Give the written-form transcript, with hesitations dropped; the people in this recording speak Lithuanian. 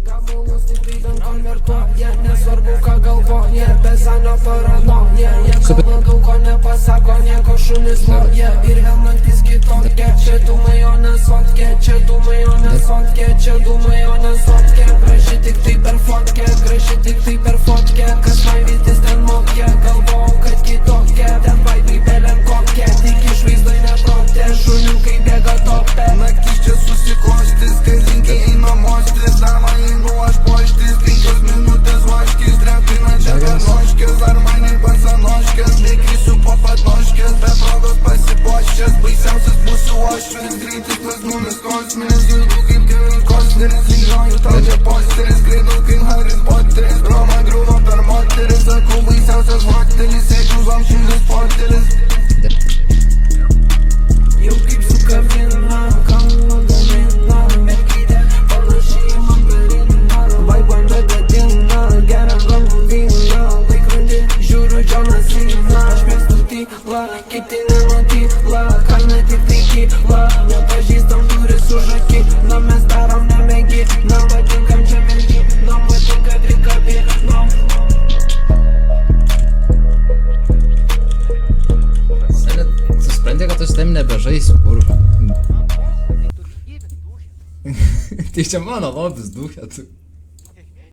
Gabalus tik ten konvertuoja, nesvarbu ką galvoja, besanio paranoja. Jie kalba daug ko nepasako, nieko šunis loja. Ir vėl naktis kitokia, čia dūmai o nesotke, čia dūmai o nesotke, čia dūmai o nesotke. Graži tik tai per fotkę, graži tik tai per fotkę. Kas vaivytis ten mokė, galvojau kad kitokia. Ten vaibai belen kokia, tik išvaizdoj neprotė. Šuniukai bėga topė, naktis čia susiklostys, karinkiai eina mostis. Dama jeigu aš poštis, 5 minutės vaškis, trepinančias panoškės. Ar mane pasanoškės, negrįsiu po patnoškės. Be progos pasipoškės, baisiausias būsiu ošvis. Greitis pas mumis kosminis, judu kaip Kevin Costneris. Lygžioju tau čia posteris, skraidau kaip Harry Potteris. Roma griūva per moteris, sakau baisiausias hotelis. Sėdžiu vamšingas portelis. Jau kaip su kavina, kalno gamina. Mergytė panašiai į mandariną. Vaibon bedadina, geriam rankų vyną. Laikrodį žiūriu Džonas Syna. Aš mėgstu tylą, kiti nenutyla. Kalna tik tai kyla, nepažįstam duris už akį. Na mes darom nemėgi, na patinkam čia mergi. Na patinka prikabi, na. Tu supranti, kad tu su tavim nebežaisi, kurva. Tai čia mano lobis duhe, tu.